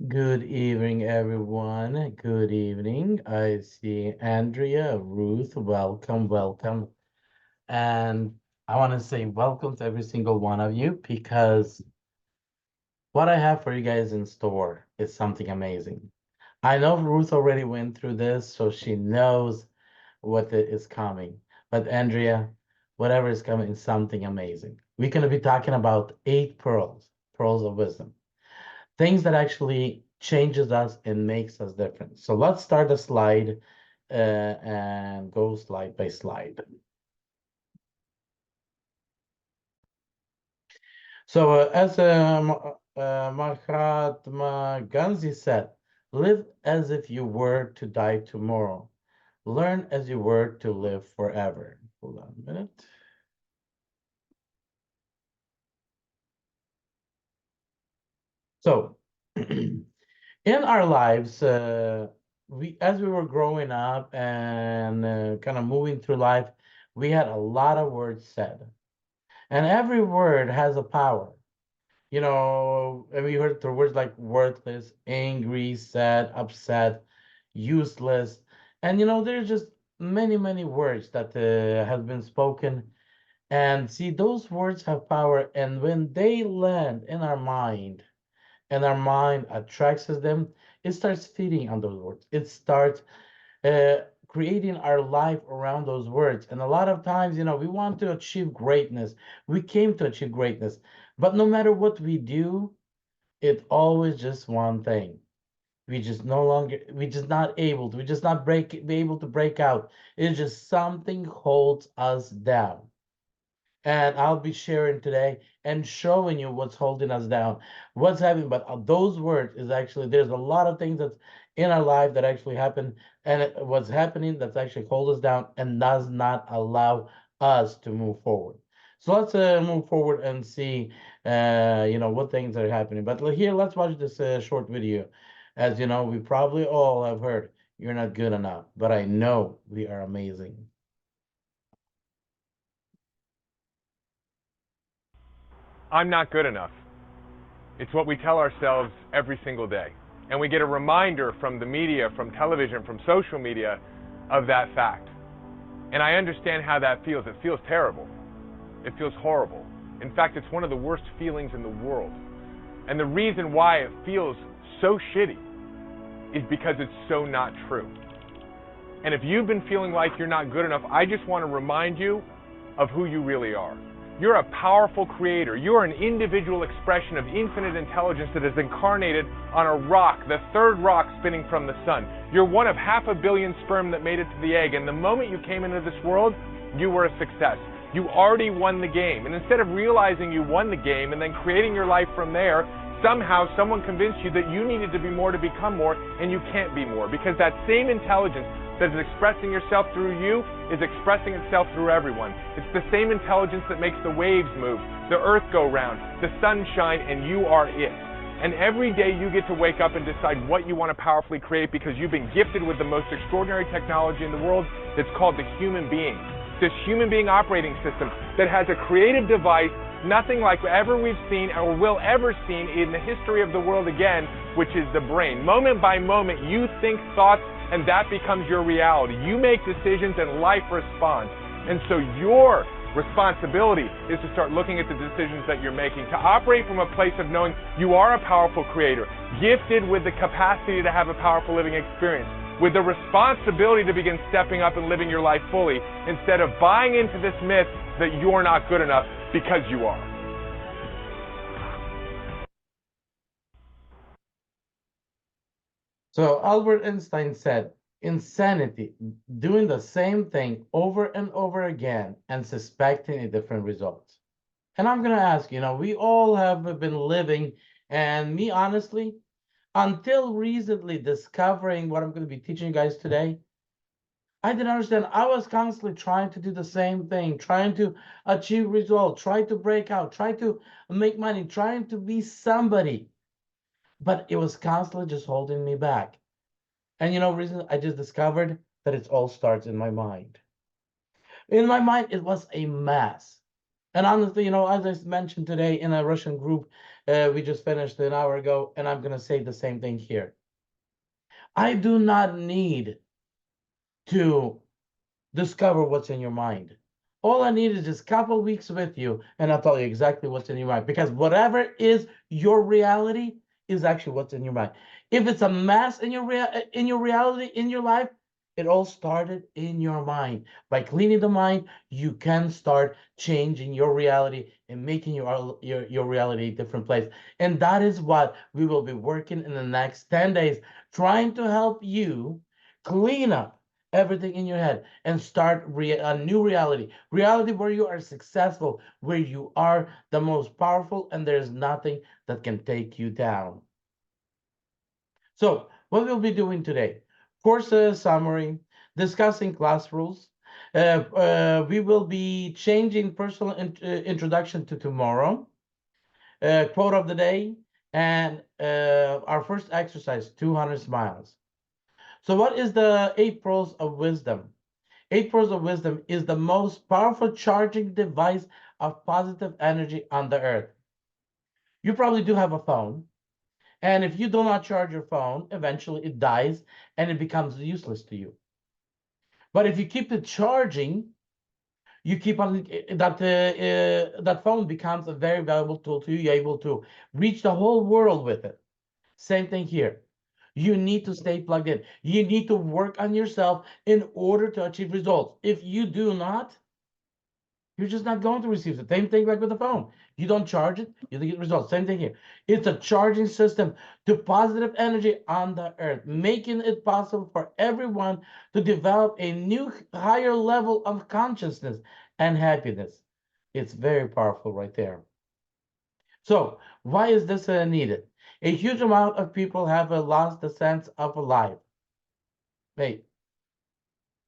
Good evening, everyone. Good evening. I see Andrea, Ruth, welcome, welcome. And I want to say welcome to every single one of you because what I have for you guys in store is something amazing. I know Ruth already went through this, so she knows what is coming. But Andrea, whatever is coming is something amazing. We're going to be talking about 8 pearls, pearls of wisdom, things that actually changes us and makes us different. So let's start the slide and go slide by slide. So as Mahatma Gandhi said, live as if you were to die tomorrow. Learn as you were to live forever. Hold on a minute. So in our lives, as we were growing up and kind of moving through life, we had a lot of words said, and every word has a power. And we heard the words like worthless, angry, sad, upset, useless, and there's just many, many words that have been spoken. And see, those words have power, and when they land in our mind, and our mind attracts them, it starts feeding on those words. It starts creating our life around those words. And a lot of times, we want to achieve greatness. We came to achieve greatness. But no matter what we do, it always just one thing. We just not able to, we just not be able to break out. It's just something holds us down. And I'll be sharing today and showing you what's holding us down, what's happening. But those words is actually, there's a lot of things that's in our life that actually happen, and what's happening that's actually hold us down and does not allow us to move forward. So let's move forward and see, what things are happening. But here, let's watch this short video. As you know, we probably all have heard, you're not good enough, but I know we are amazing. I'm not good enough. It's what we tell ourselves every single day. And we get a reminder from the media, from television, from social media of that fact. And I understand how that feels. It feels terrible. It feels horrible. In fact, it's one of the worst feelings in the world. And the reason why it feels so shitty is because it's so not true. And if you've been feeling like you're not good enough, I just want to remind you of who you really are. You're a powerful creator. You're an individual expression of infinite intelligence that is incarnated on a rock, the third rock spinning from the sun. You're one of 500 million sperm that made it to the egg, and the moment you came into this world, you were a success. You already won the game. And instead of realizing you won the game and then creating your life from there, somehow someone convinced you that you needed to be more to become more, and you can't be more, because that same intelligence that is expressing yourself through you is expressing itself through everyone. It's the same intelligence that makes the waves move, the earth go round, the sun shine, and you are it. And every day you get to wake up and decide what you want to powerfully create, because you've been gifted with the most extraordinary technology in the world that's called the human being. This human being operating system that has a creative device nothing like ever we've seen or will ever seen in the history of the world again, which is the brain. Moment by moment, you think thoughts, and that becomes your reality. You make decisions and life responds. And so your responsibility is to start looking at the decisions that you're making, to operate from a place of knowing you are a powerful creator, gifted with the capacity to have a powerful living experience, with the responsibility to begin stepping up and living your life fully, instead of buying into this myth that you're not good enough, because you are. So Albert Einstein said, insanity, doing the same thing over and over again and suspecting a different result. And I'm going to ask, we all have been living, and me honestly, until recently discovering what I'm going to be teaching you guys today, I didn't understand. I was constantly trying to do the same thing, trying to achieve results, trying to break out, trying to make money, trying to be somebody. But it was constantly just holding me back. And reason I just discovered that it all starts in my mind. In my mind, it was a mess. And honestly, as I mentioned today in a Russian group, we just finished an hour ago, and I'm gonna say the same thing here. I do not need to discover what's in your mind. All I need is just a couple weeks with you, and I'll tell you exactly what's in your mind. Because whatever is your reality is actually what's in your mind. If it's a mess in your reality in your life, it all started in your mind. By cleaning the mind, you can start changing your reality and making your reality a different place. And that is what we will be working in the next 10 days, trying to help you clean up everything in your head and start a new reality where you are successful, where you are the most powerful, and there's nothing that can take you down. So what we'll be doing today: course summary, discussing class rules. We will be changing personal introduction to tomorrow, quote of the day, and our first exercise, 200 smiles. So what is the 8 pearls of wisdom? 8 pearls of wisdom is the most powerful charging device of positive energy on the earth. You probably do have a phone, and if you do not charge your phone, eventually it dies and it becomes useless to you. But if you keep it charging, you keep on that phone becomes a very valuable tool to you. You're able to reach the whole world with it. Same thing here. You need to stay plugged in. You need to work on yourself in order to achieve results. If you do not, you're just not going to receive the same thing like with the phone. You don't charge it, you don't get results. Same thing here. It's a charging system to positive energy on the earth, making it possible for everyone to develop a new higher level of consciousness and happiness. It's very powerful right there. So why is this needed? A huge amount of people have lost the sense of life. Wait,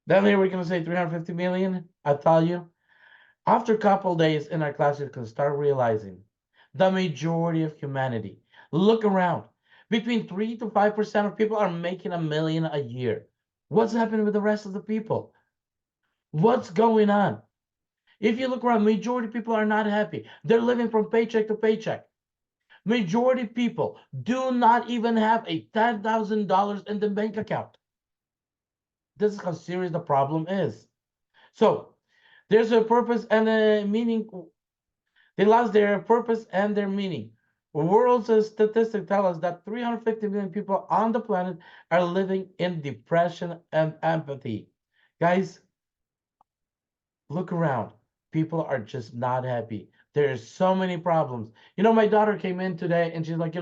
then here we're going to say 350 million? I tell you, after a couple days in our class, you can start realizing the majority of humanity. Look around. Between 3 to 5% of people are making 1 million a year. What's happening with the rest of the people? What's going on? If you look around, majority of people are not happy. They're living from paycheck to paycheck. Majority of people do not even have a $10,000 in the bank account. This is how serious the problem is. So there's a purpose and a meaning. They lost their purpose and their meaning. World statistics tell us that 350 million people on the planet are living in depression and apathy. Guys, look around. People are just not happy. There's so many problems. My daughter came in today and she's like,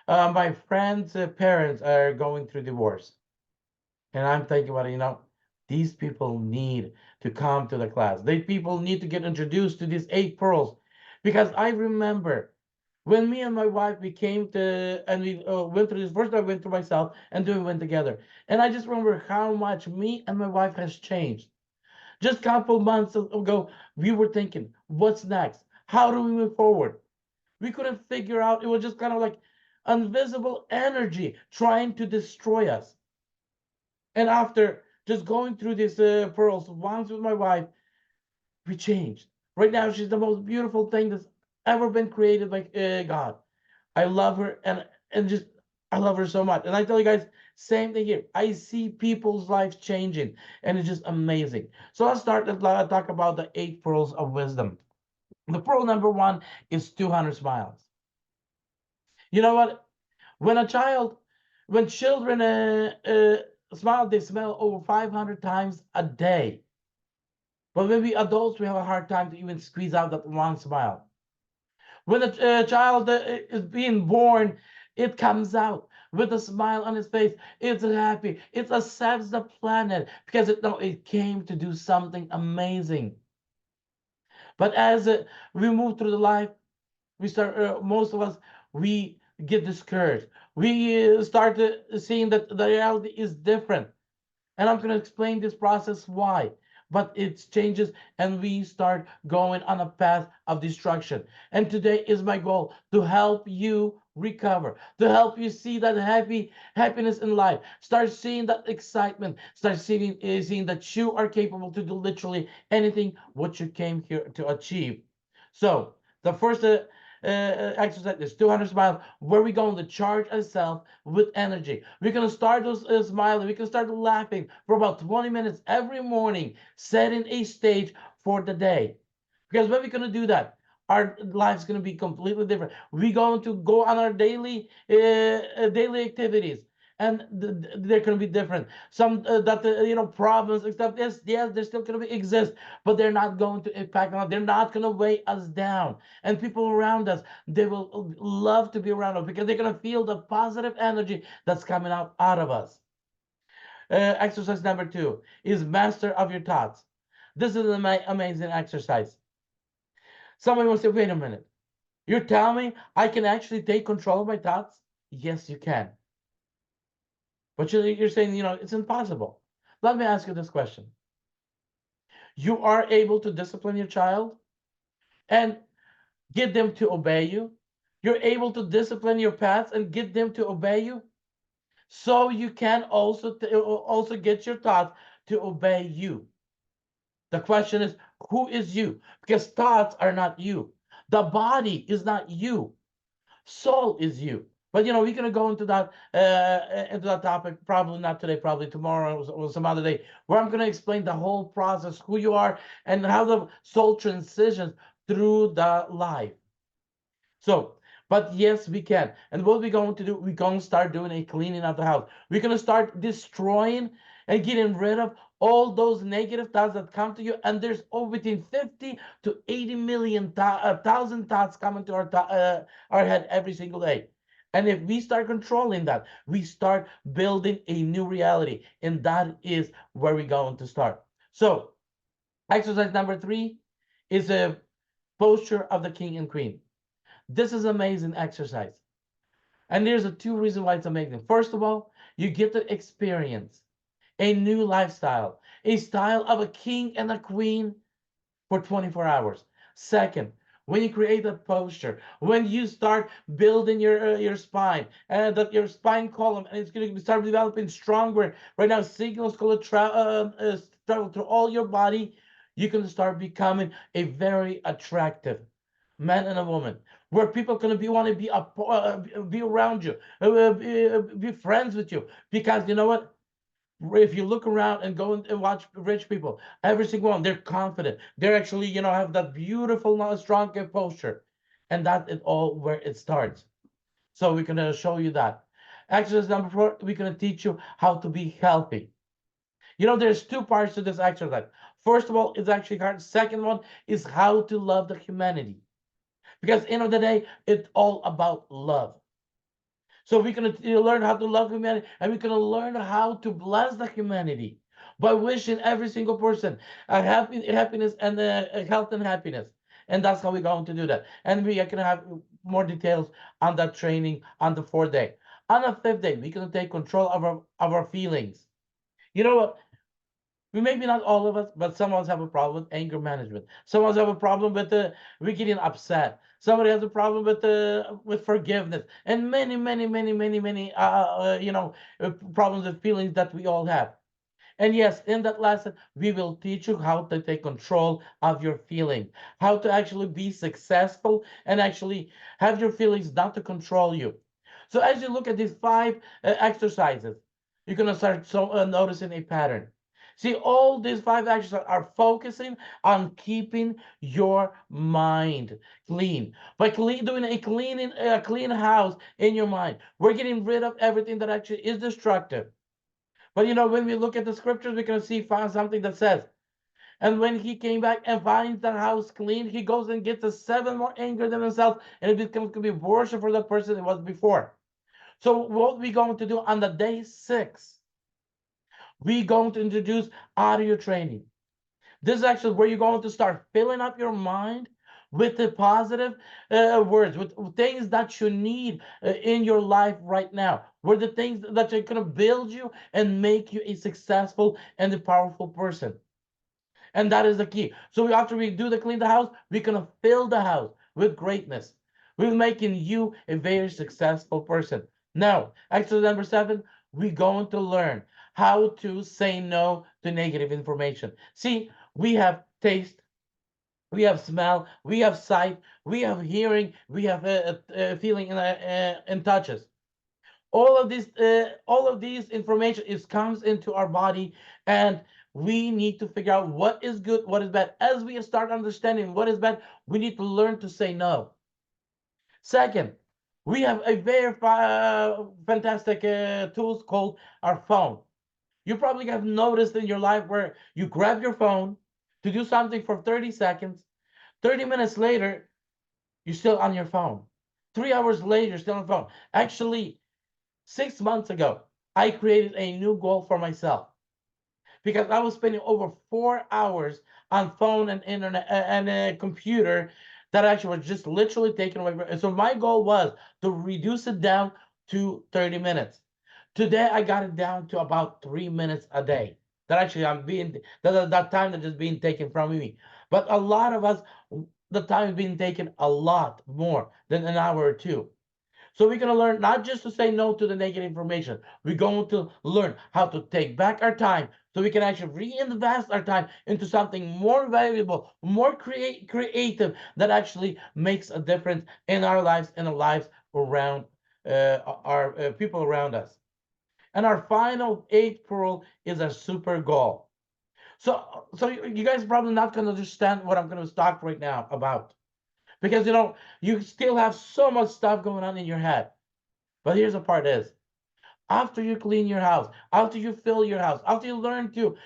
my friend's parents are going through divorce. And I'm thinking about it, these people need to come to the class. These people need to get introduced to these 8 pearls. Because I remember when me and my wife we came to, and we went through this. First I went through myself, and then we went together. And I just remember how much me and my wife has changed. Just a couple months ago, we were thinking, what's next? How do we move forward? We couldn't figure out. It was just kind of like invisible energy trying to destroy us. And after just going through these pearls once with my wife, we changed. Right now, she's the most beautiful thing that's ever been created by God. I love her, and just I love her so much. And I tell you guys, same thing here. I see people's lives changing, and it's just amazing. So let's start to talk about the 8 pearls of wisdom. The pearl number one is 200 smiles. You know what? When a child, when children smile, they smile over 500 times a day. But when we adults, we have a hard time to even squeeze out that one smile. When a child is being born, it comes out with a smile on his face. It's happy. It accepts the planet because it came to do something amazing. But as we move through the life, we start. Most of us we get discouraged. We start seeing that the reality is different. And I'm going to explain this process why. But it changes and we start going on a path of destruction. And today is my goal to help you recover, to help you see that happiness in life. Start seeing that excitement. Start seeing that you are capable to do literally anything what you came here to achieve. So the first exercise is 200 smiles, where we're going to charge ourselves with energy. We're going to start those smiling. We can start laughing for about 20 minutes every morning, setting a stage for the day. Because when we're going to do that, our life's going to be completely different. We're going to go on our daily activities, and they're going to be different. Some that problems and stuff. Yes, they're still going to exist, but they're not going to impact us. They're not going to weigh us down. And people around us, they will love to be around us because they're going to feel the positive energy that's coming out of us. Exercise number 2 is master of your thoughts. This is an amazing exercise. Somebody will say, wait a minute. You're telling me I can actually take control of my thoughts? Yes, you can. But you're saying, it's impossible. Let me ask you this question. You are able to discipline your child and get them to obey you. You're able to discipline your pets and get them to obey you. So you can also get your thoughts to obey you. The question is, who is you? Because thoughts are not you. The body is not you. Soul is you. But we're gonna go into that topic probably not today, probably tomorrow or some other day, where I'm gonna explain the whole process, who you are, and how the soul transitions through the life. So, but yes, we can. And what we're going to do, we're going to start doing a cleaning of the house. We're going to start destroying and getting rid of all those negative thoughts that come to you. And there's over between 50 to 80 million thousand thoughts coming to our head every single day. And if we start controlling that, we start building a new reality. And that is where we're going to start. So, exercise number 3 is a posture of the king and queen. This is amazing exercise. And there's a 2 reasons why it's amazing. First of all, you get to experience a new lifestyle, a style of a king and a queen for 24 hours. Second, when you create a posture, when you start building your spine and your spine column, and it's going to start developing stronger. Right now, signals going to travel through all your body. You can start becoming a very attractive man and a woman, where people are going to want to be around you, be friends with you, because you know what? If you look around and go and watch rich people, every single one, they're confident. They're actually, have that beautiful, strong posture. And that is all where it starts. So we're going to show you that. Exercise number 4, we're going to teach you how to be healthy. There's 2 parts to this exercise. First of all, it's actually hard. Second one is how to love the humanity. Because end of the day, it's all about love. So we're going to learn how to love humanity, and we're going to learn how to bless the humanity by wishing every single person a happiness and health and happiness. And that's how we're going to do that. And we are going to have more details on that training on the 4th day. On the 5th day, we're going to take control of our feelings. You know what? We maybe not all of us, but some of us have a problem with anger management. Some of us have a problem with we getting upset. Somebody has a problem with forgiveness, and many problems and feelings that we all have. And yes, in that lesson, we will teach you how to take control of your feeling, how to actually be successful and actually have your feelings not to control you. So as you look at these 5 exercises, you're gonna start noticing a pattern. See, all these 5 exercises are focusing on keeping your mind clean. By doing a clean house in your mind, we're getting rid of everything that actually is destructive. But when we look at the scriptures, we can find something that says, and when he came back and finds the house clean, he goes and gets a 7 more angry than himself, and it becomes to be worse for that person than it was before. So what we're going to do on the day 6, we're going to introduce audio training. This is actually where you're going to start filling up your mind with the positive words, with things that you need in your life right now. Where the things that are going to build you and make you a successful and a powerful person. And that is the key. So after we do the clean the house, we're going to fill the house with greatness. We're making you a very successful person. Now, exercise number 7, we're going to learn how to say no to negative information. See, we have taste, We have smell, we have sight, we have hearing, we have feeling and touches. All of these information is comes into our body, and we need to figure out what is good, what is bad. As we start understanding what is bad, we need to learn to say no. Second, we have a very fantastic tools called our phone. You probably have noticed in your life where you grab your phone to do something for 30 seconds. 30 minutes later, you're still on your phone. 3 hours later, you're still on the phone. Actually, 6 months ago, I created a new goal for myself because I was spending over 4 hours on phone and internet and a computer that actually was just literally taken away. So my goal was to reduce it down to 30 minutes. Today I got it down to about 3 minutes a day. That actually I'm being that time that is being taken from me. But a lot of us, the time is being taken a lot more than an hour or two. So we're going to learn not just to say no to the negative information. We're going to learn how to take back our time so we can actually reinvest our time into something more valuable, more creative that actually makes a difference in our lives and the lives around our people around us. And our final eighth pearl is a super goal. So you guys are probably not going to understand what I'm going to talk right now about because you still have so much stuff going on in your head. But here's the part is, after you clean your house, after you fill your house, after you learn to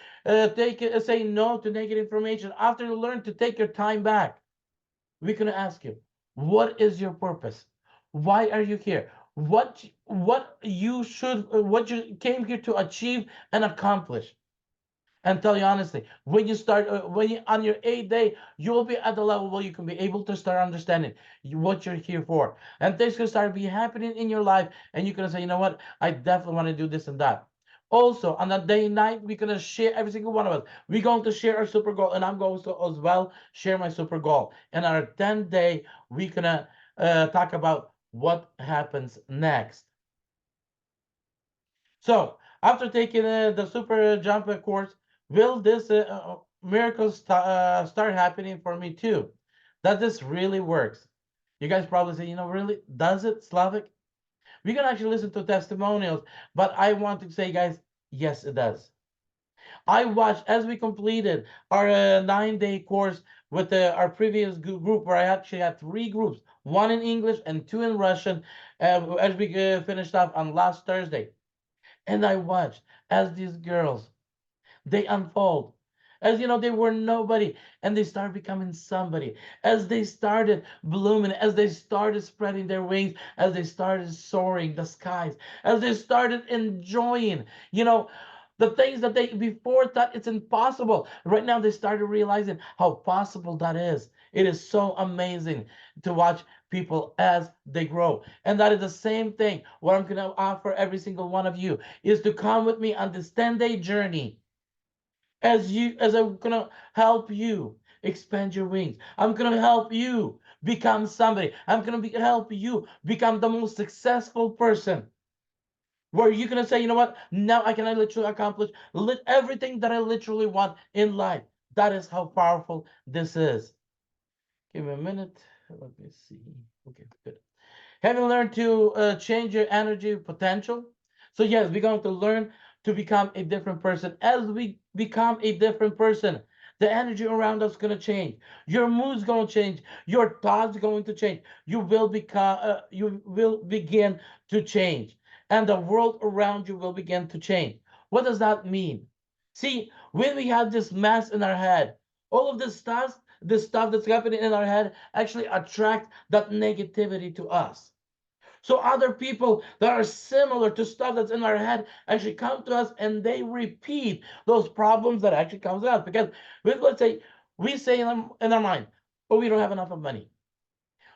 say no to negative information, after you learn to take your time back, we're going to ask you, what is your purpose? Why are you here? What you came here to achieve and accomplish? And tell you honestly, when you on your 8th day, you will be at the level where you can be able to start understanding what you're here for, and things can start be happening in your life, and you're gonna say, you know what, I definitely want to do this and that. Also, on that day and night, we're gonna share every single one of us. We're going to share our super goal, and I'm going to as well share my super goal. And our 10th day, we're gonna talk about what happens next. So after taking the super jump course, will this miracle start happening for me too? That this really works? You guys probably say, really, does it, Slavic? We can actually listen to testimonials, but I want to say, guys, yes, it does. I watched as we completed our 9-day course with our previous group, where I actually had three groups, one in English and two in Russian, as we finished off on last Thursday. And I watched as these girls, they unfold. As they were nobody and they started becoming somebody. As they started blooming, as they started spreading their wings, as they started soaring the skies, as they started enjoying, you know, the things that they before thought it's impossible. Right now they started realizing how possible that is. It is so amazing to watch people as they grow. And that is the same thing. What I'm going to offer every single one of you is to come with me on this 10-day journey as I'm going to help you expand your wings. I'm going to help you become somebody. I'm going to help you become the most successful person, where you're going to say, you know what, now I can literally accomplish everything that I literally want in life. That is how powerful this is. Give me a minute. Let me see. Okay, good. Have you learned to change your energy potential? So yes, we're going to learn to become a different person. As we become a different person, the energy around us is going to change. Your mood's going to change. Your thoughts are going to change. You will begin to change, and the world around you will begin to change. What does that mean? See, when we have this mass in our head, all of this stuff that's happening in our head actually attract that negativity to us. So other people that are similar to stuff that's in our head actually come to us and they repeat those problems that actually comes out. Because let's say we say in our mind, oh, we don't have enough of money.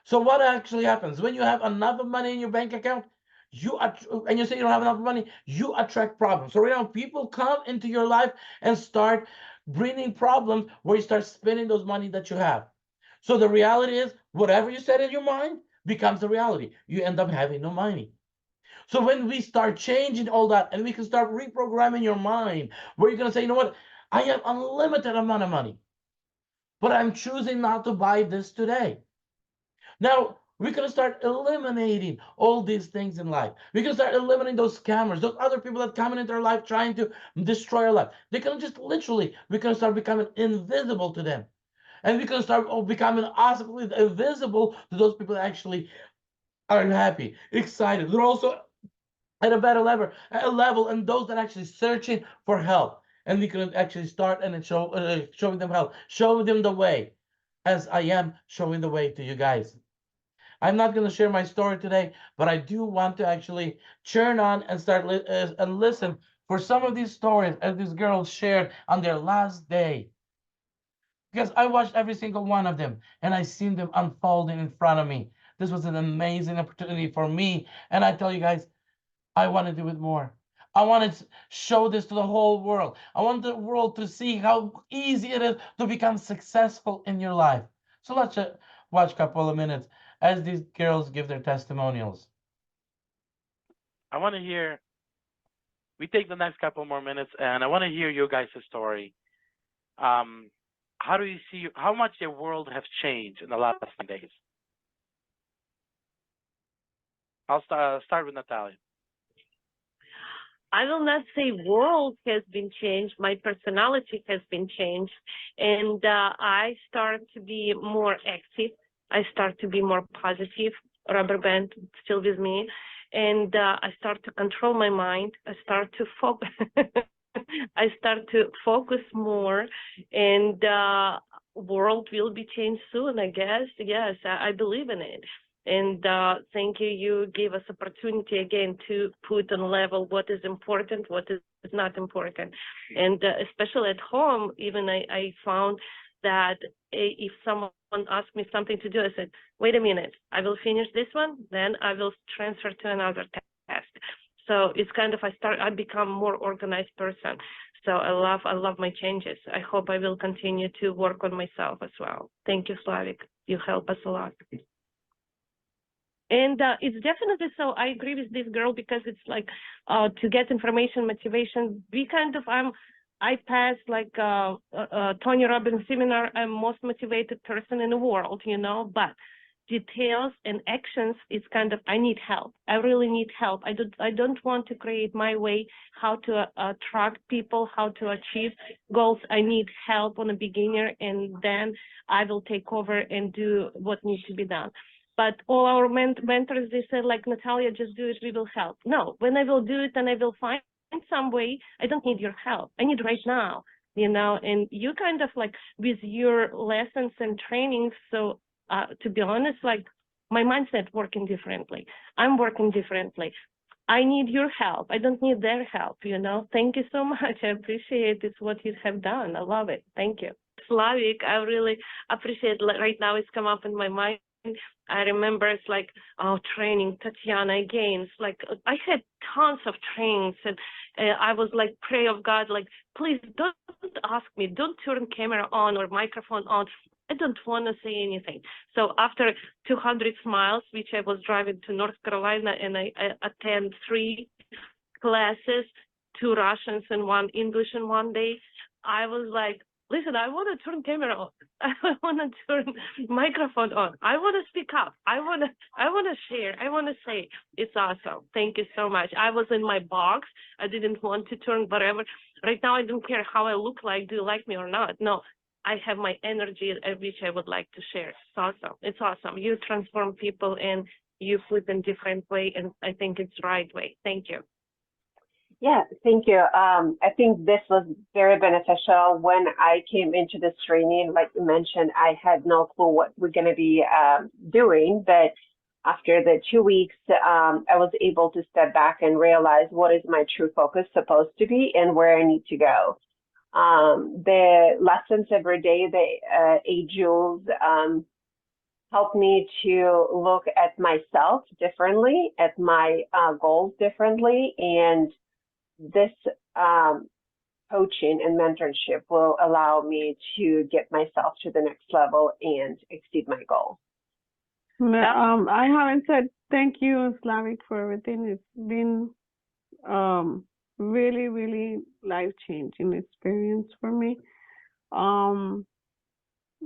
So what actually happens when you have enough of money in your bank account? And you say you don't have enough money, you attract problems. So right now, people come into your life and start bringing problems where you start spending those money that you have. So the reality is, whatever you said in your mind becomes the reality. You end up having no money. So when we start changing all that, and we can start reprogramming your mind, where you're gonna say, you know what, I have unlimited amount of money. but I'm choosing not to buy this today. Now we can start eliminating all these things in life. We can start eliminating those scammers, those other people that come into our life trying to destroy our life. They can just literally, we can start becoming invisible to them. And we can start becoming absolutely invisible to those people that actually are happy, excited. They're also at a better level, and those that are actually searching for help. And we can actually start and showing them help, showing them the way, as I am showing the way to you guys. I'm not going to share my story today, but I do want to actually churn on and start and listen for some of these stories as these girls shared on their last day. Because I watched every single one of them and I seen them unfolding in front of me. This was an amazing opportunity for me. And I tell you guys, I want to do it more. I want to show this to the whole world. I want the world to see how easy it is to become successful in your life. So let's watch a couple of minutes as these girls give their testimonials. I want to hear. We take the next couple more minutes, and I want to hear your guys' story. How do you see how much the world has changed in the last 9 days? I'll start with Natalia. I will not say world has been changed. My personality has been changed, and I start to be more active. I start to be more positive. Rubber band still with me, and I start to control my mind. I start to focus. I start to focus more, and world will be changed soon. I guess. Yes, I believe in it. And thank you. You gave us opportunity again to put on level what is important, what is not important. And especially at home, even I found that if someone asked me something to do, I said, wait a minute, I will finish this one, then I will transfer to another task. So it's kind of, I become more organized person. So I love my changes. I hope I will continue to work on myself as well. Thank you, Slavic. You help us a lot. And it's definitely so. I agree with this girl because it's like to get information, motivation. I passed like Tony Robbins seminar. I'm most motivated person in the world, but details and actions, it's kind of, I need help. I really need help. I don't want to create my way how to attract people, how to achieve goals. I need help on a beginner, and then I will take over and do what needs to be done. But all our mentors, they said, like, Natalia, just do it, we will help. No, when I will do it and I will find some way, I don't need your help. I need right now, and you kind of like with your lessons and trainings. So to be honest, like my mindset working differently. I'm working differently. I need your help. I don't need their help, Thank you so much. I appreciate it's what you have done. I love it. Thank you. Slavic, I really appreciate, like, right now it's come up in my mind. I remember it's like, training, Tatiana, again, it's like, I had tons of trainings, and I was like, pray of God, like, please don't ask me, don't turn camera on or microphone on. I don't want to say anything. So after 200 miles, which I was driving to North Carolina, and I attend 3 classes, 2 Russians and 1 English in one day, I was like, listen, I want to turn camera on. I want to turn microphone on. I want to speak up. I want to share. I want to say it's awesome. Thank you so much. I was in my box. I didn't want to turn whatever. Right now, I don't care how I look like. Do you like me or not? No, I have my energy, which I would like to share. It's awesome. It's awesome. You transform people and you flip in different way, and I think it's right way. Thank you. Yeah, thank you. I think this was very beneficial. When I came into this training, like you mentioned, I had no clue what we're going to be doing. But after the 2 weeks, I was able to step back and realize what is my true focus supposed to be and where I need to go. The lessons every day, the 8 jewels, helped me to look at myself differently, at my goals differently, and this coaching and mentorship will allow me to get myself to the next level and exceed my goal. I haven't said thank you, Slavic, for everything. It's been really, really life-changing experience for me.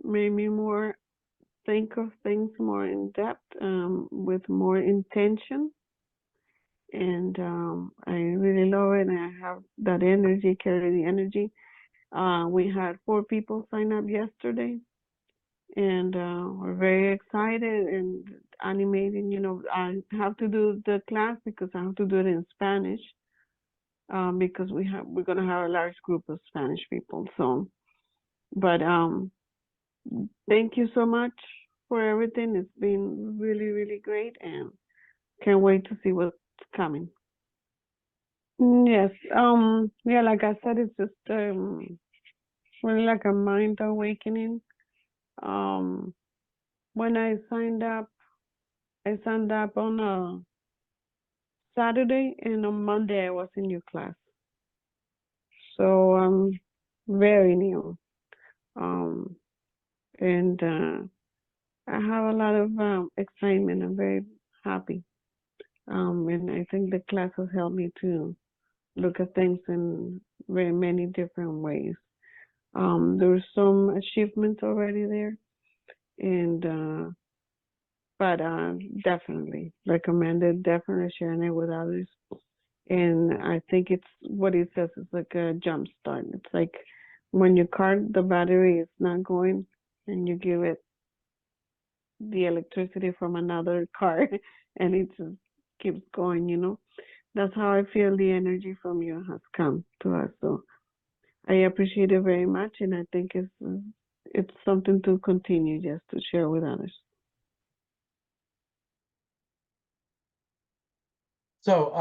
made me more think of things more in depth, with more intention. And I really love it. And I have that energy, carry the energy. We had 4 people sign up yesterday, and we're very excited and animated. You know, I have to do the class because I have to do it in Spanish, because we're gonna have a large group of Spanish people. So, but thank you so much for everything. It's been really, really great, and can't wait to see what's coming. Yes. Yeah. Like I said, it's just really like a mind awakening. Um. When I signed up on a Saturday, and on Monday I was in your class. So I'm very new. Um. And I have a lot of excitement. I'm very happy. And I think the class has helped me to look at things in very many different ways. There's some achievements already there, and but definitely recommended, definitely sharing it with others. And I think it's what it says is like a jump start. It's like when your car, the battery is not going, and you give it the electricity from another car, and it just keeps going. That's how I feel the energy from you has come to us. So I appreciate it very much, and I think it's something to continue just to share with others. So,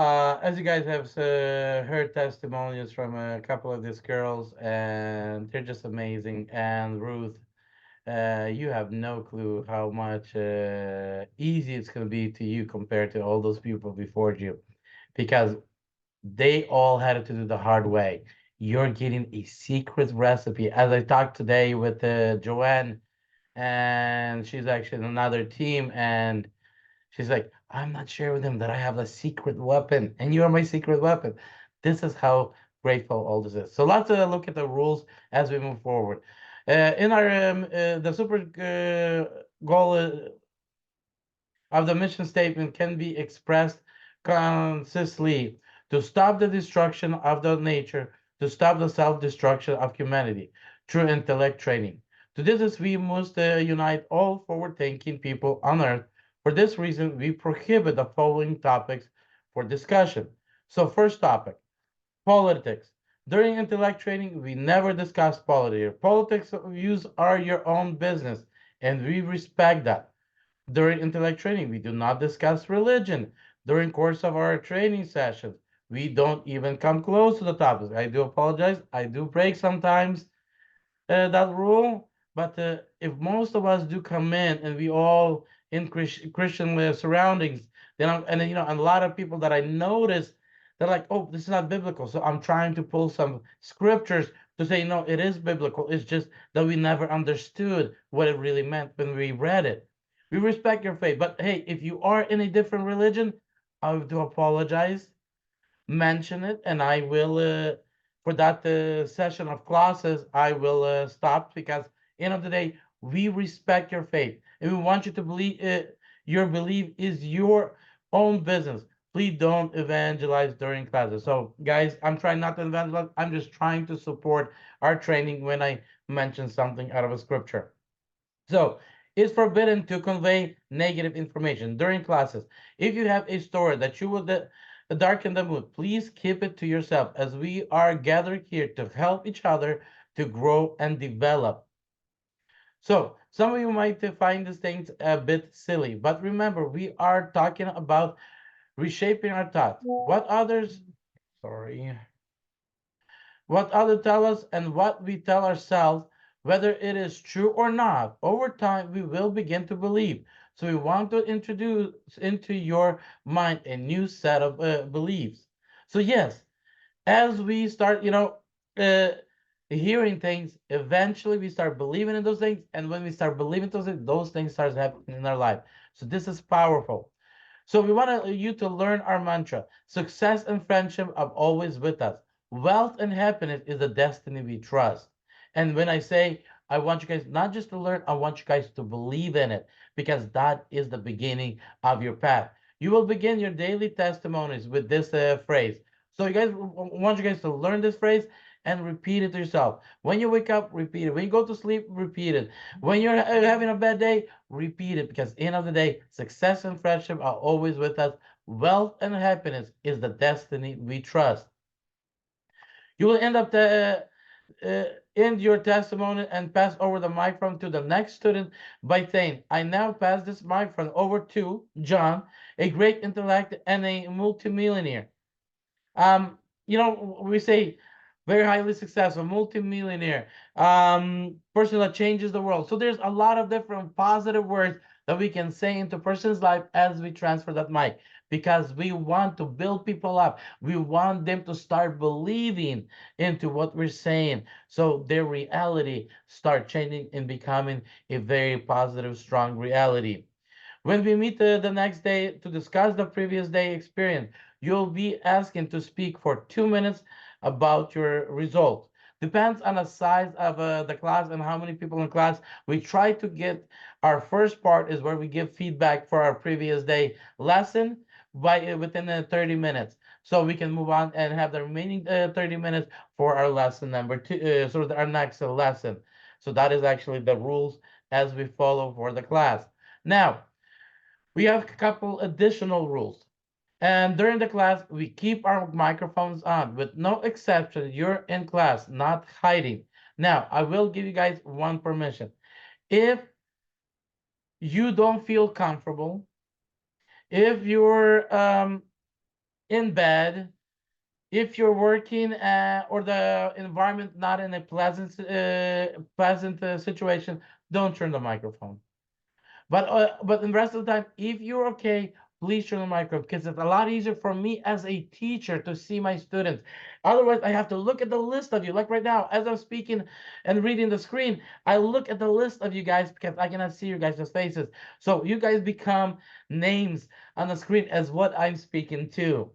as you guys have heard testimonials from a couple of these girls, and they're just amazing. And Ruth, you have no clue how much easy it's going to be to you compared to all those people before you, because they all had to do the hard way. You're getting a secret recipe. As I talked today with Joanne, and she's actually in another team, and she's like, I'm not sharing with him that I have a secret weapon, and you are my secret weapon. This is how grateful all this is. So let's look at the rules as we move forward. In our the super goal of the mission statement can be expressed consistently to stop the destruction of the nature, to stop the self-destruction of humanity through intellect training. To this, we must unite all forward-thinking people on Earth. For this reason, we prohibit the following topics for discussion. So, first topic, politics. During intellect training, we never discuss politics. Politics views are your own business, and we respect that. During intellect training, we do not discuss religion. During course of our training sessions, we don't even come close to the topics. I do apologize. I do break sometimes that rule, but if most of us do come in and we all in Christian surroundings, then and and a lot of people that I notice, they're like, oh, this is not biblical. So I'm trying to pull some scriptures to say, no, it is biblical. It's just that we never understood what it really meant when we read it. We respect your faith, but hey, if you are in a different religion, I do apologize, mention it, and I will for that session of classes I will stop, because end of the day we respect your faith and we want you to believe your belief is your own business. Please don't evangelize during classes. So guys, I'm trying not to evangelize. I'm just trying to support our training when I mention something out of a scripture. So it's forbidden to convey negative information during classes. If you have a story that you would darken the mood, please keep it to yourself, as we are gathered here to help each other to grow and develop. So some of you might find these things a bit silly, but remember, we are talking about reshaping our thoughts. Sorry, what others tell us and what we tell ourselves, whether it is true or not, over time we will begin to believe. So we want to introduce into your mind a new set of beliefs. So yes, as we start, uh, hearing things, eventually we start believing in those things, and when we start believing those things start happening in our life. So this is powerful. So we want you to learn our mantra. Success and friendship are always with us. Wealth and happiness is a destiny we trust. And when I say I want you guys not just to learn, I want you guys to believe in it, because that is the beginning of your path. You will begin your daily testimonies with this phrase. So you guys want you guys to learn this phrase and repeat it to yourself. When you wake up, repeat it. When you go to sleep, repeat it. When you're having a bad day, repeat it, because end of the day, success and friendship are always with us. Wealth and happiness is the destiny we trust. You will end up the end your testimony and pass over the microphone to the next student by saying, I now pass this microphone over to John, a great intellect and a multimillionaire. Um, we say very highly successful, multimillionaire, person that changes the world. So there's a lot of different positive words that we can say into a person's life as we transfer that mic, because we want to build people up. We want them to start believing into what we're saying, so their reality start changing and becoming a very positive, strong reality. When we meet the next day to discuss the previous day experience, you'll be asking to speak for 2 minutes about your result. Depends on the size of the class and how many people in class. We try to get our first part is where we give feedback for our previous day lesson by within 30 minutes. So we can move on and have the remaining 30 minutes for our lesson number two, so our next lesson. So that is actually the rules as we follow for the class. Now, we have a couple additional rules. And during the class, we keep our microphones on. With no exception, you're in class, not hiding. Now, I will give you guys one permission. If you don't feel comfortable, if you're in bed, if you're working or the environment not in a pleasant situation, don't turn the microphone. But in the rest of the time, if you're okay, please turn the microphone, because it's a lot easier for me as a teacher to see my students. Otherwise, I have to look at the list of you. Like right now, as I'm speaking and reading the screen, I look at the list of you guys because I cannot see you guys' faces. So you guys become names on the screen as what I'm speaking to.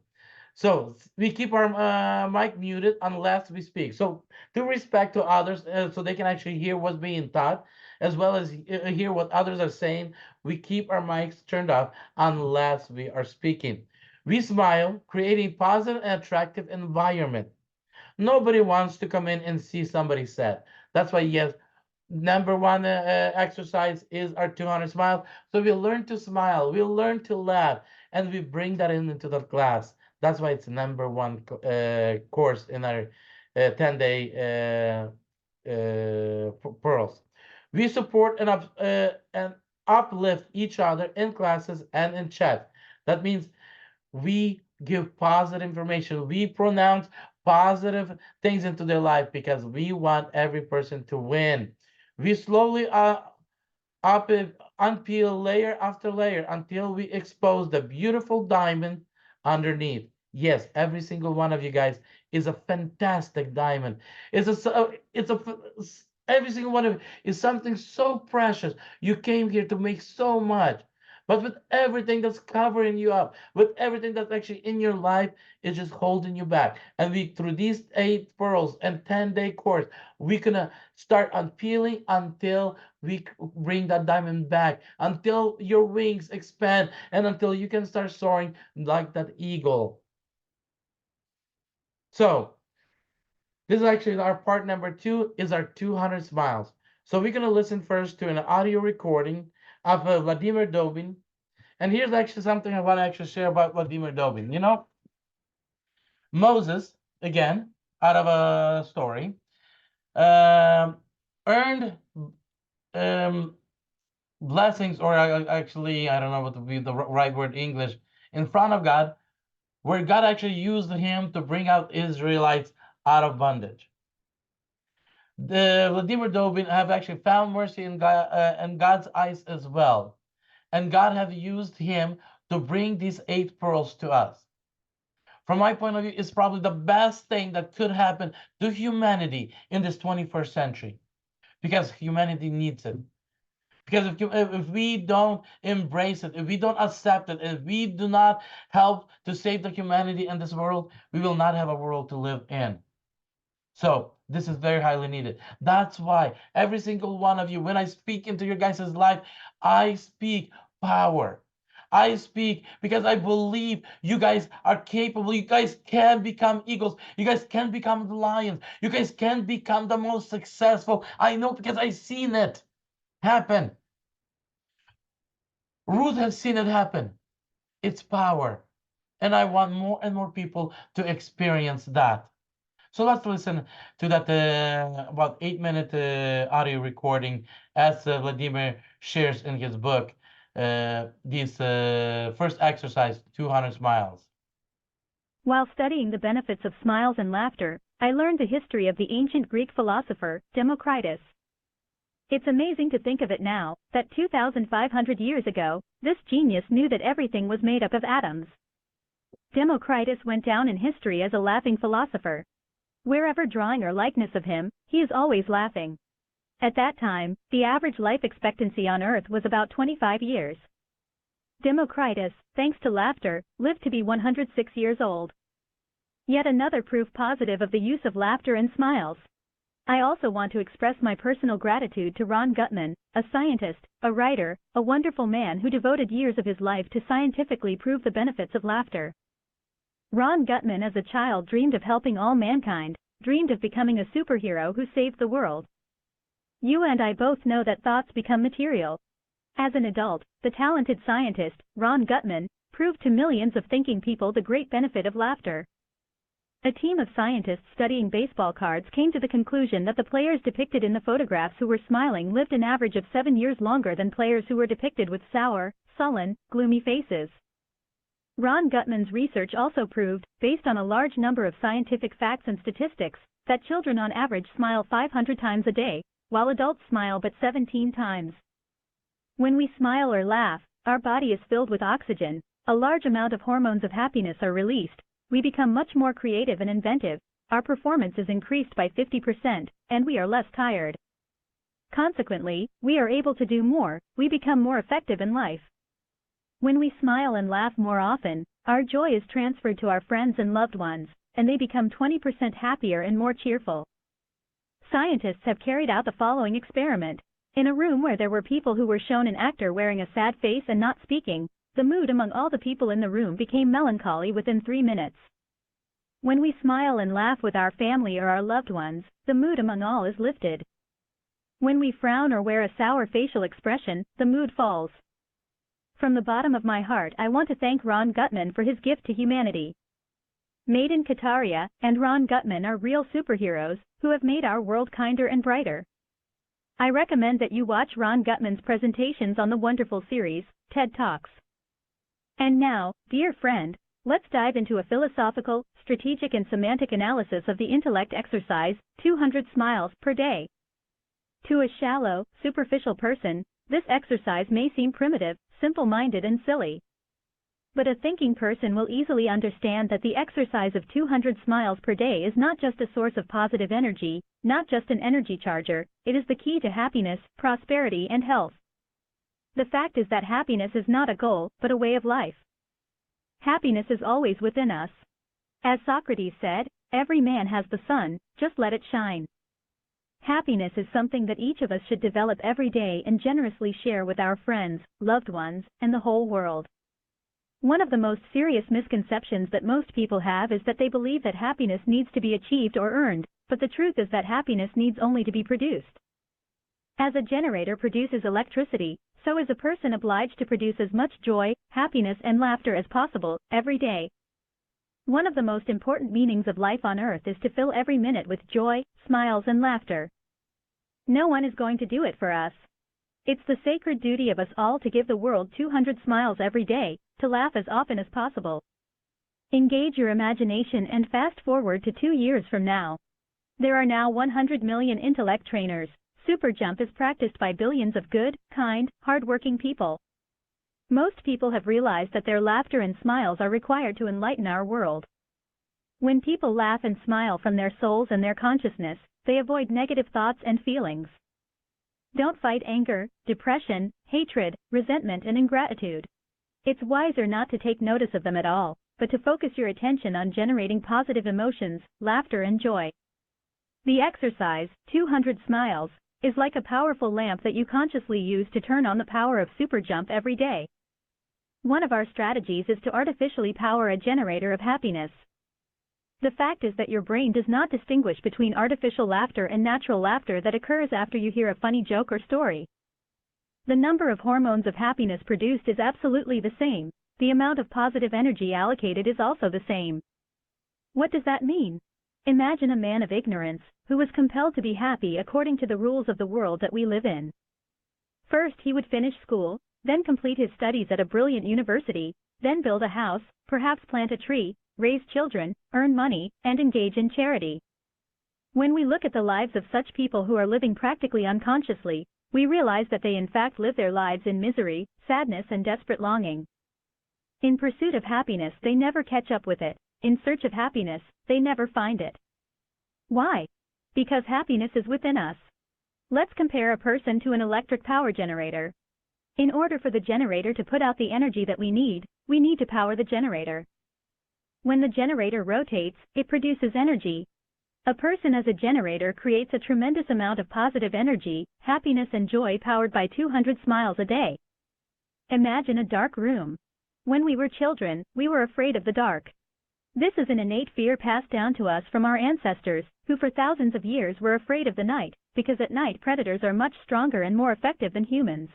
So we keep our mic muted unless we speak. So to respect to others, so they can actually hear what's being taught, as well as hear what others are saying, we keep our mics turned off unless we are speaking. We smile, creating positive and attractive environment. Nobody wants to come in and see somebody sad. That's why, yes, number one exercise is our 200 smiles. So we learn to smile, we learn to laugh, and we bring that into the class. That's why it's number one course in our 10-day pearls. We support and uplift each other in classes and in chat. That means we give positive information. We pronounce positive things into their life because we want every person to win. We slowly up unpeel layer after layer until we expose the beautiful diamond underneath. Yes, every single one of you guys is a fantastic diamond. Every single one of you is something so precious. You came here to make so much. But with everything that's covering you up, with everything that's actually in your life, is just holding you back. And we, through these 8 pearls and 10-day course, we gonna start unpeeling until we bring that diamond back, until your wings expand, and until you can start soaring like that eagle. So this is actually our part number 2, is our 200 smiles. So we're gonna listen first to an audio recording of Vladimir Dobin. And here's actually something I want to actually share about Vladimir Dobin. Moses, again, out of a story, earned um, blessings, or actually, I don't know what would be the right word in English, in front of God, where God actually used him to bring out Israelites out of bondage. The Vladimir Dobin have actually found mercy in God's eyes as well, and God have used him to bring these 8 pearls to us. From my point of view, it's probably the best thing that could happen to humanity in this 21st century, because humanity needs it. Because if we don't embrace it, if we don't accept it, if we do not help to save the humanity in this world, we will not have a world to live in. So This is very highly needed. That's why every single one of you, when I speak into your guys' life, I speak power. I speak because I believe you guys are capable. You guys can become eagles. You guys can become the lions. You guys can become the most successful. I know because I've seen it happen. Ruth has seen it happen. It's power. And I want more and more people to experience that. So let's listen to that about 8 minute audio recording as Vladimir shares in his book this first exercise, 200 smiles. While studying the benefits of smiles and laughter, I learned the history of the ancient Greek philosopher, Democritus. It's amazing to think of it now, that 2,500 years ago, this genius knew that everything was made up of atoms. Democritus went down in history as a laughing philosopher. Wherever drawing or likeness of him, he is always laughing. At that time, the average life expectancy on Earth was about 25 years. Democritus, thanks to laughter, lived to be 106 years old. Yet another proof positive of the use of laughter and smiles. I also want to express my personal gratitude to Ron Gutman, a scientist, a writer, a wonderful man who devoted years of his life to scientifically prove the benefits of laughter. Ron Gutman as a child dreamed of helping all mankind, dreamed of becoming a superhero who saved the world. You and I both know that thoughts become material. As an adult, the talented scientist, Ron Gutman, proved to millions of thinking people the great benefit of laughter. A team of scientists studying baseball cards came to the conclusion that the players depicted in the photographs who were smiling lived an average of 7 years longer than players who were depicted with sour, sullen, gloomy faces. Ron Gutman's research also proved, based on a large number of scientific facts and statistics, that children on average smile 500 times a day, while adults smile but 17 times. When we smile or laugh, our body is filled with oxygen, a large amount of hormones of happiness are released, we become much more creative and inventive, our performance is increased by 50%, and we are less tired. Consequently, we are able to do more, we become more effective in life. When we smile and laugh more often, our joy is transferred to our friends and loved ones, and they become 20% happier and more cheerful. Scientists have carried out the following experiment. In a room where there were people who were shown an actor wearing a sad face and not speaking, the mood among all the people in the room became melancholy within 3 minutes. When we smile and laugh with our family or our loved ones, the mood among all is lifted. When we frown or wear a sour facial expression, the mood falls. From the bottom of my heart, I want to thank Ron Gutman for his gift to humanity. Made in Qataria and Ron Gutman are real superheroes who have made our world kinder and brighter. I recommend that you watch Ron Gutman's presentations on the wonderful series, TED Talks. And now, dear friend, let's dive into a philosophical, strategic and semantic analysis of the intellect exercise, 200 smiles per day. To a shallow, superficial person, this exercise may seem primitive, simple-minded and silly. But a thinking person will easily understand that the exercise of 200 smiles per day is not just a source of positive energy, not just an energy charger, it is the key to happiness, prosperity and health. The fact is that happiness is not a goal, but a way of life. Happiness is always within us. As Socrates said, every man has the sun, just let it shine. Happiness is something that each of us should develop every day and generously share with our friends, loved ones, and the whole world. One of the most serious misconceptions that most people have is that they believe that happiness needs to be achieved or earned, but the truth is that happiness needs only to be produced. As a generator produces electricity, so is a person obliged to produce as much joy, happiness and laughter as possible, every day. One of the most important meanings of life on earth is to fill every minute with joy, smiles and laughter. No one is going to do it for us. It's the sacred duty of us all to give the world 200 smiles every day, to laugh as often as possible. Engage your imagination and fast forward to 2 years from now. There are now 100 million intellect trainers. Super jump is practiced by billions of good, kind, hard-working people. Most people have realized that their laughter and smiles are required to enlighten our world. When people laugh and smile from their souls and their consciousness, they avoid negative thoughts and feelings. Don't fight anger, depression, hatred, resentment and ingratitude. It's wiser not to take notice of them at all, but to focus your attention on generating positive emotions, laughter and joy. The exercise, 200 smiles, is like a powerful lamp that you consciously use to turn on the power of super jump every day. One of our strategies is to artificially power a generator of happiness. The fact is that your brain does not distinguish between artificial laughter and natural laughter that occurs after you hear a funny joke or story. The number of hormones of happiness produced is absolutely the same. The amount of positive energy allocated is also the same. What does that mean? Imagine a man of ignorance, who was compelled to be happy according to the rules of the world that we live in. First he would finish school, then complete his studies at a brilliant university, then build a house, perhaps plant a tree, raise children, earn money, and engage in charity. When we look at the lives of such people who are living practically unconsciously, we realize that they in fact live their lives in misery, sadness, and desperate longing. In pursuit of happiness, they never catch up with it. In search of happiness, they never find it. Why? Because happiness is within us. Let's compare a person to an electric power generator. In order for the generator to put out the energy that we need to power the generator. When the generator rotates, it produces energy. A person as a generator creates a tremendous amount of positive energy, happiness and joy powered by 200 smiles a day. Imagine a dark room. When we were children, we were afraid of the dark. This is an innate fear passed down to us from our ancestors, who for thousands of years were afraid of the night, because at night predators are much stronger and more effective than humans.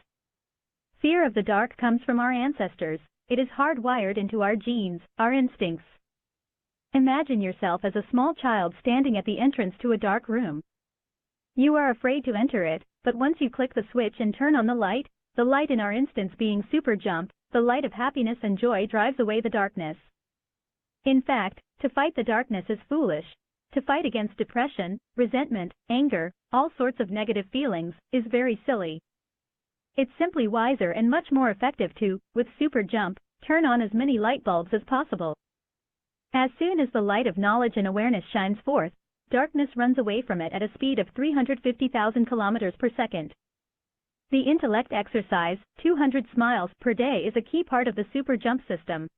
Fear of the dark comes from our ancestors. It is hardwired into our genes, our instincts. Imagine yourself as a small child standing at the entrance to a dark room. You are afraid to enter it, but once you click the switch and turn on the light in our instance being super jump, the light of happiness and joy drives away the darkness. In fact, to fight the darkness is foolish. To fight against depression, resentment, anger, all sorts of negative feelings, is very silly. It's simply wiser and much more effective to, with super jump, turn on as many light bulbs as possible. As soon as the light of knowledge and awareness shines forth, darkness runs away from it at a speed of 350,000 kilometers per second. The intellect exercise, 200 smiles per day, is a key part of the super jump system.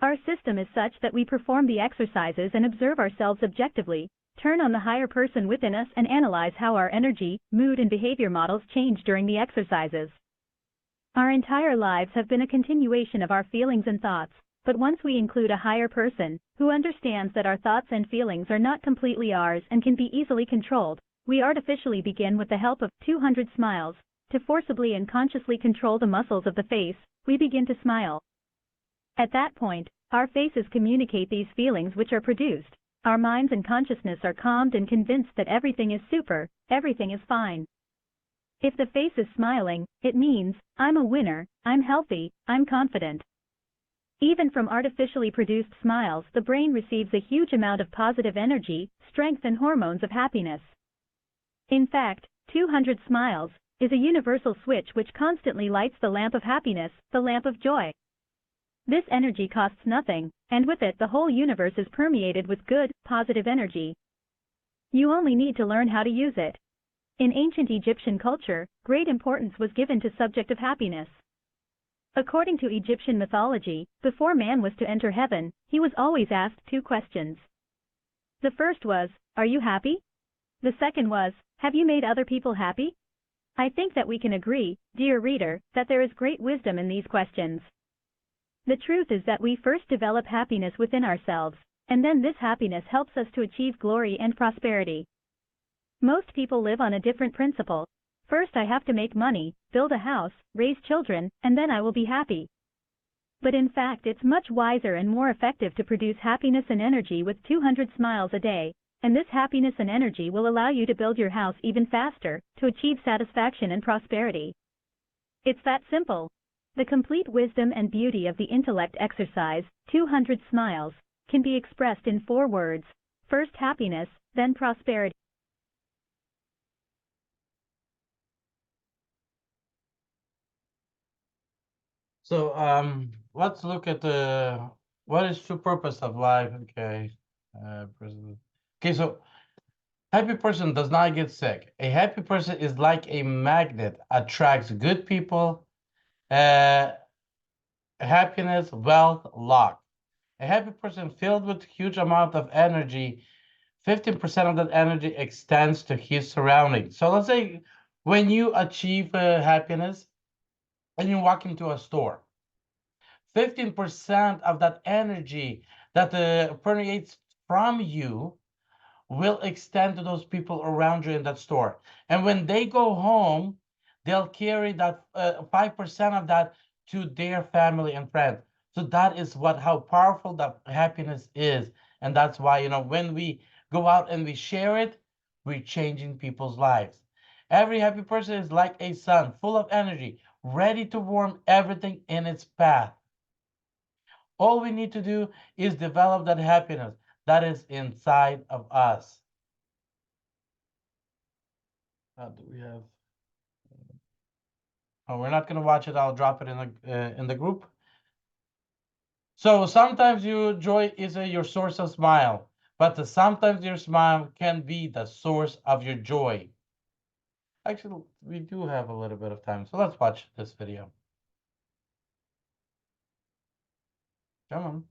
Our system is such that we perform the exercises and observe ourselves objectively, turn on the higher person within us and analyze how our energy, mood and behavior models change during the exercises. Our entire lives have been a continuation of our feelings and thoughts, but once we include a higher person, who understands that our thoughts and feelings are not completely ours and can be easily controlled, we artificially begin with the help of 200 smiles, to forcibly and consciously control the muscles of the face. We begin to smile. At that point, our faces communicate these feelings which are produced. Our minds and consciousness are calmed and convinced that everything is super, everything is fine. If the face is smiling, it means, I'm a winner, I'm healthy, I'm confident. Even from artificially produced smiles, the brain receives a huge amount of positive energy, strength and hormones of happiness. In fact, 200 smiles is a universal switch which constantly lights the lamp of happiness, the lamp of joy. This energy costs nothing, and with it the whole universe is permeated with good, positive energy. You only need to learn how to use it. In ancient Egyptian culture, great importance was given to subject of happiness. According to Egyptian mythology, before man was to enter heaven, he was always asked two questions. The first was, are you happy? The second was, have you made other people happy? I think that we can agree, dear reader, that there is great wisdom in these questions. The truth is that we first develop happiness within ourselves, and then this happiness helps us to achieve glory and prosperity. Most people live on a different principle. First I have to make money, build a house, raise children, and then I will be happy. But in fact it's much wiser and more effective to produce happiness and energy with 200 smiles a day, and this happiness and energy will allow you to build your house even faster, to achieve satisfaction and prosperity. It's that simple. The complete wisdom and beauty of the intellect exercise, 200 smiles, can be expressed in 4 words. First happiness, then prosperity. So let's look at what is true purpose of life. Okay, okay. So happy person does not get sick. A happy person is like a magnet, attracts good people, happiness, wealth, luck. A happy person filled with huge amount of energy 15% of that energy extends to his surroundings. So let's say when you achieve happiness and you walk into a store, 15% of that energy that permeates from you will extend to those people around you in that store. And when they go home, they'll carry that 5% of that to their family and friends. So that is what how powerful that happiness is. And that's why, when we go out and we share it, we're changing people's lives. Every happy person is like a sun, full of energy, ready to warm everything in its path. All we need to do is develop that happiness that is inside of us. Do we have? Oh, we're not gonna watch it. I'll drop it in the group. So sometimes your joy is your source of smile, but sometimes your smile can be the source of your joy. Actually, we do have a little bit of time, so let's watch this video. Come on.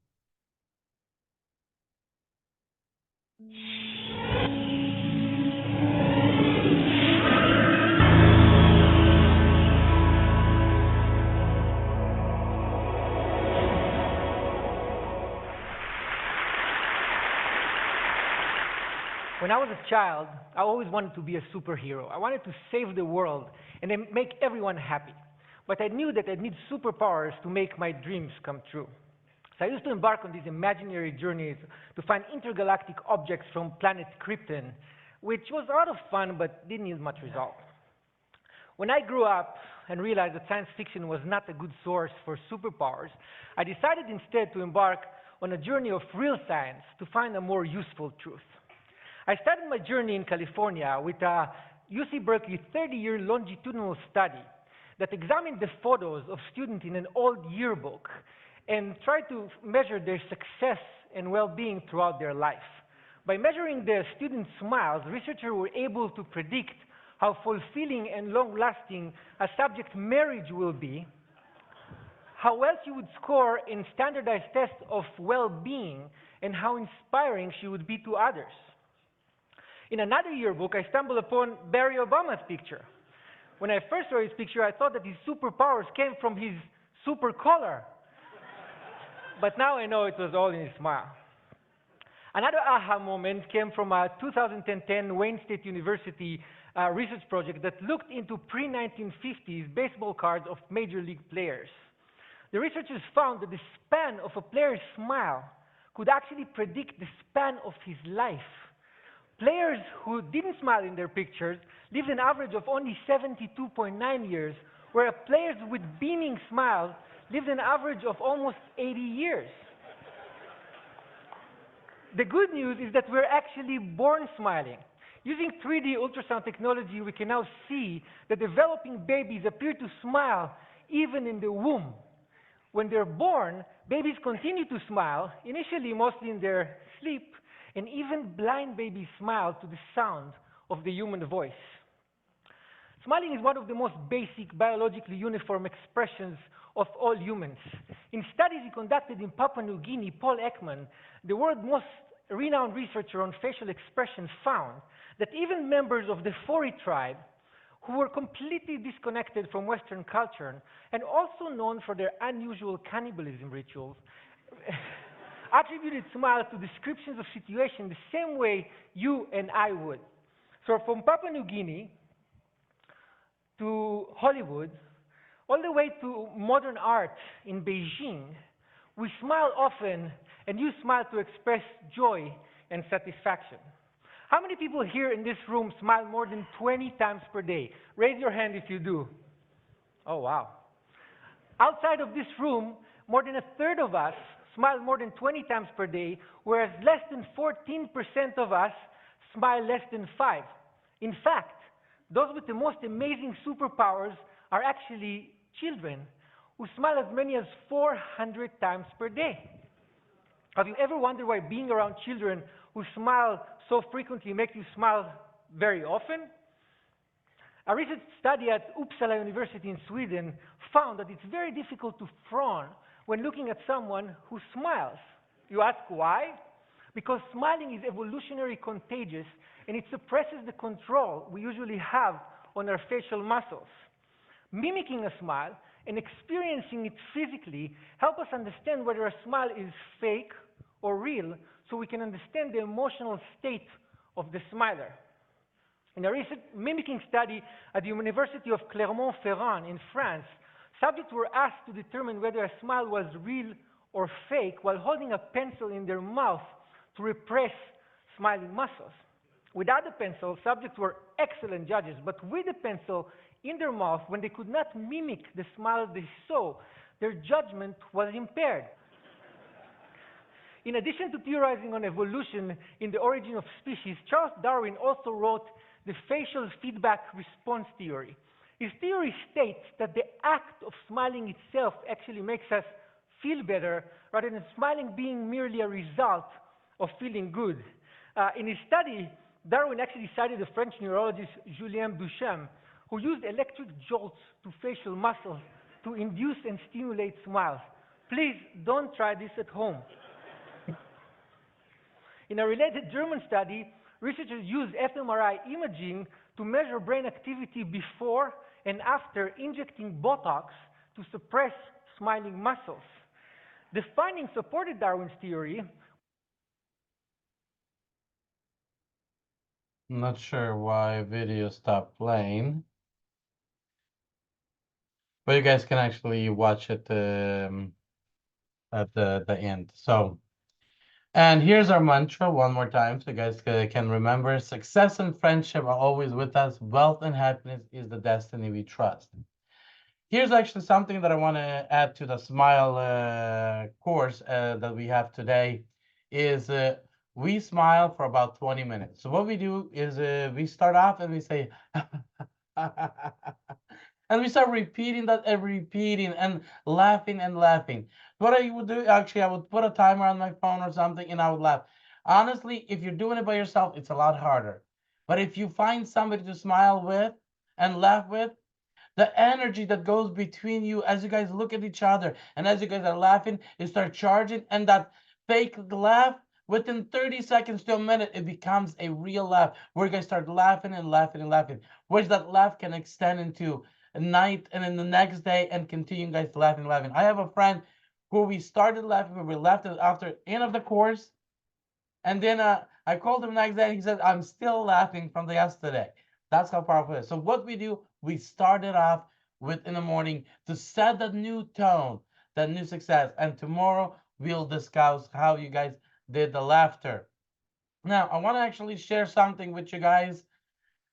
When I was a child, I always wanted to be a superhero. I wanted to save the world and then make everyone happy. But I knew that I'd need superpowers to make my dreams come true. So I used to embark on these imaginary journeys to find intergalactic objects from planet Krypton, which was a lot of fun but didn't yield much result. When I grew up and realized that science fiction was not a good source for superpowers, I decided instead to embark on a journey of real science to find a more useful truth. I started my journey in California with a UC Berkeley 30-year longitudinal study that examined the photos of students in an old yearbook and tried to measure their success and well-being throughout their life. By measuring the students' smiles, researchers were able to predict how fulfilling and long-lasting a subject's marriage will be, how well she would score in standardized tests of well-being, and how inspiring she would be to others. In another yearbook, I stumbled upon Barack Obama's picture. When I first saw his picture, I thought that his superpowers came from his super collar. But now I know it was all in his smile. Another aha moment came from a 2010 Wayne State University research project that looked into pre-1950s baseball cards of major league players. The researchers found that the span of a player's smile could actually predict the span of his life. Players who didn't smile in their pictures lived an average of only 72.9 years, whereas players with beaming smiles lived an average of almost 80 years. The good news is that we're actually born smiling. Using 3D ultrasound technology, we can now see that developing babies appear to smile even in the womb. When they're born, babies continue to smile, initially mostly in their sleep, and even blind babies smile to the sound of the human voice. Smiling is one of the most basic biologically uniform expressions of all humans. In studies he conducted in Papua New Guinea, Paul Ekman, the world's most renowned researcher on facial expression, found that even members of the Fori tribe, who were completely disconnected from Western culture and also known for their unusual cannibalism rituals, attributed smiles to descriptions of situations the same way you and I would. So from Papua New Guinea to Hollywood, all the way to modern art in Beijing, we smile often and use smile to express joy and satisfaction. How many people here in this room smile more than 20 times per day? Raise your hand if you do. Oh, wow. Outside of this room, more than a third of us smile more than 20 times per day, whereas less than 14% of us smile less than 5. In fact, those with the most amazing superpowers are actually children who smile as many as 400 times per day. Have you ever wondered why being around children who smile so frequently make you smile very often? A recent study at Uppsala University in Sweden found that it's very difficult to frown when looking at someone who smiles. You ask why? because smiling is evolutionary contagious and it suppresses the control we usually have on our facial muscles. Mimicking a smile and experiencing it physically help us understand whether a smile is fake or real, so we can understand the emotional state of the smiler. In a recent mimicking study at the University of Clermont-Ferrand in France, subjects were asked to determine whether a smile was real or fake while holding a pencil in their mouth to repress smiling muscles. Without the pencil, subjects were excellent judges, but with the pencil in their mouth, when they could not mimic the smile they saw, their judgment was impaired. In addition to theorizing on evolution in the origin of species, Charles Darwin also wrote the facial feedback response theory. His theory states that the act of smiling itself actually makes us feel better, rather than smiling being merely a result of feeling good. In his study, Darwin actually cited the French neurologist Julien Duchamp, who used electric jolts to facial muscles to induce and stimulate smiles. Please don't try this at home. In a related German study, researchers used fMRI imaging to measure brain activity before and after injecting Botox to suppress smiling muscles. The findings supported Darwin's theory. I'm not sure why video stopped playing, but you guys can actually watch it at the end. So, and here's our mantra one more time so you guys can remember. Success and friendship are always with us. Wealth and happiness is the destiny we trust. Here's actually something that I want to add to the Smile course that we have today is we smile for about 20 minutes. So what we do is we start off and we say, and we start repeating that and repeating and laughing and laughing. What I would do, actually, I would put a timer on my phone or something and I would laugh. Honestly, if you're doing it by yourself, it's a lot harder. But if you find somebody to smile with and laugh with, the energy that goes between you as you guys look at each other and as you guys are laughing, you start charging, and that fake laugh, within 30 seconds to a minute, it becomes a real laugh where you guys start laughing and laughing and laughing, which that laugh can extend into a night and then the next day and continue guys laughing, laughing. I have a friend who we started laughing, we left it after end of the course, and then I called him next day and he said, I'm still laughing from the yesterday. That's how powerful it is. So what we do, we started off with in the morning to set that new tone, that new success. And tomorrow we'll discuss how you guys did the laughter. Now, I want to actually share something with you guys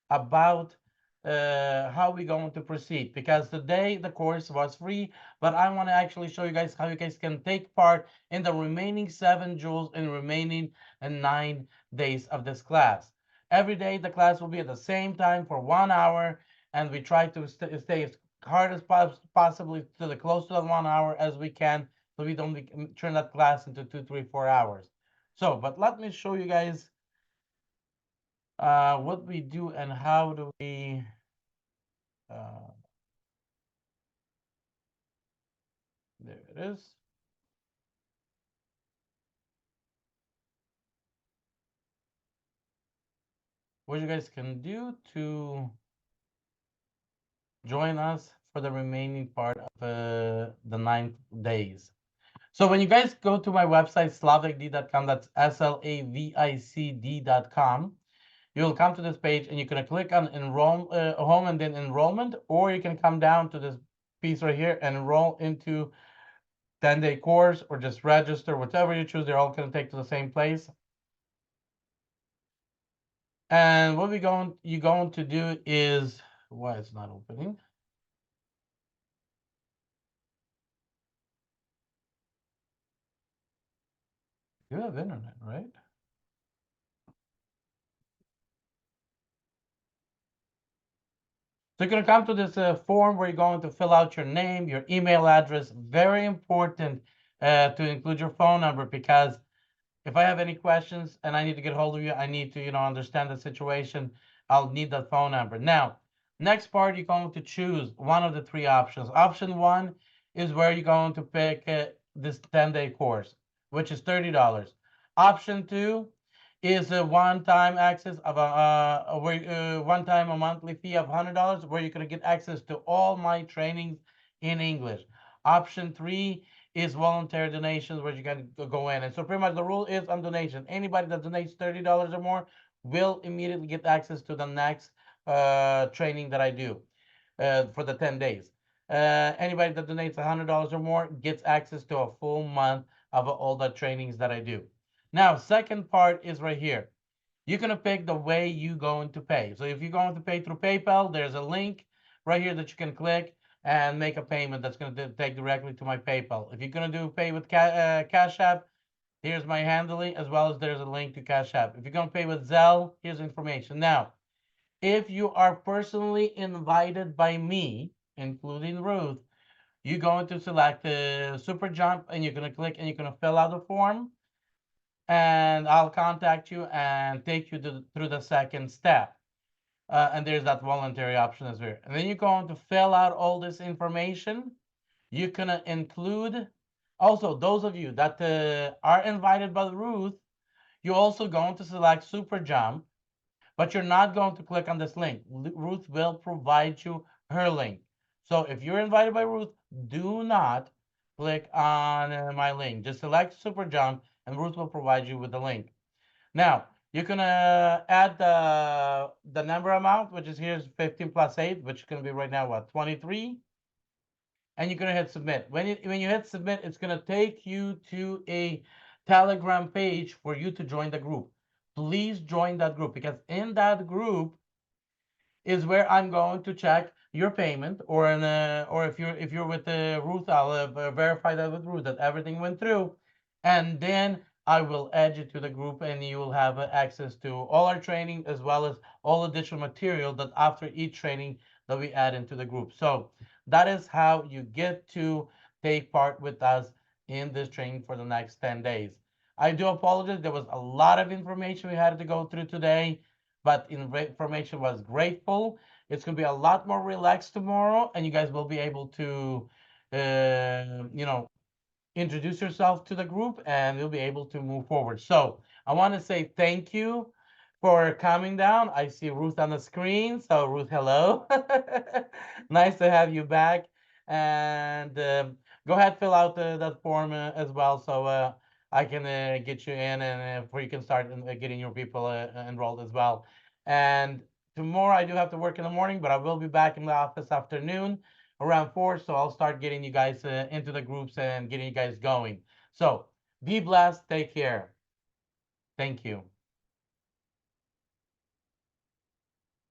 about how we're going to proceed, because today the course was free, but I want to actually show you guys how you guys can take part in the remaining 7 jewels in remaining 9 days of this class. Every day the class will be at the same time for 1 hour, and we try to stay as hard as possibly to the close to the 1 hour as we can, so we don't turn that class into 2, 3, 4 hours. So, but let me show you guys what we do and how do we there it is. What you guys can do to join us for the remaining part of the 9 days. So when you guys go to my website, SlavicD.com, that's SLAVICD.com, you'll come to this page and you're going to click on enroll home and then enrollment, or you can come down to this piece right here and enroll into 10-day course, or just register, whatever you choose. They're all going to take to the same place. And what you're going to do is, why it's not opening? You have internet, right? So you're going to come to this form where you're going to fill out your name, your email address. Very important to include your phone number, because if I have any questions and I need to get hold of you, I need to, understand the situation. I'll need that phone number. Now, next part, you're going to choose one of the 3 options. Option 1 is where you're going to pick this 10-day course, which is $30. Option 2 is a one-time access of one-time a monthly fee of $100 where you're going to get access to all my trainings in English. Option 3 is voluntary donations where you can go in. And so pretty much the rule is on donation. Anybody that donates $30 or more will immediately get access to the next training that I do for the 10 days. Anybody that donates $100 or more gets access to a full month of all the trainings that I do. Now, second part is right here. You're going to pick the way you're going to pay. So if you're going to pay through PayPal, there's a link right here that you can click and make a payment that's going to take directly to my PayPal. If you're going to do pay with Cash App, here's my handling, as well as there's a link to Cash App. If you're going to pay with Zelle, here's information. Now, if you are personally invited by me, including Ruth, you're going to select Super Jump and you're going to click and you're going to fill out the form. And I'll contact you and take you through the second step. And there's that voluntary option as well. And then you're going to fill out all this information. You're going to include also those of you that are invited by Ruth, you're also going to select Super Jump, but you're not going to click on this link. Ruth will provide you her link. So if you're invited by Ruth, do not click on my link. Just select Super Jump and Ruth will provide you with the link. Now, you're going to add the number amount, which is here's 15 plus 8, which is going to be right now, what, 23? And you're going to hit submit. When you hit submit, it's going to take you to a Telegram page for you to join the group. Please join that group because in that group is where I'm going to check your payment, or if you're with Ruth, I'll verify that with Ruth that everything went through, and then I will add you to the group, and you will have access to all our training as well as all additional material that after each training that we add into the group. So that is how you get to take part with us in this training for the next 10 days. I do apologize. There was a lot of information we had to go through today, but information was grateful. It's going to be a lot more relaxed tomorrow, and you guys will be able to, introduce yourself to the group, and you'll be able to move forward. So I want to say thank you for coming down. I see Ruth on the screen. So Ruth, hello. Nice to have you back. And go ahead, fill out that form as well, so I can get you in, and before you can start getting your people enrolled as well. And tomorrow I do have to work in the morning, but I will be back in the office afternoon around 4, so I'll start getting you guys into the groups and getting you guys going. So be blessed. Take care. Thank you.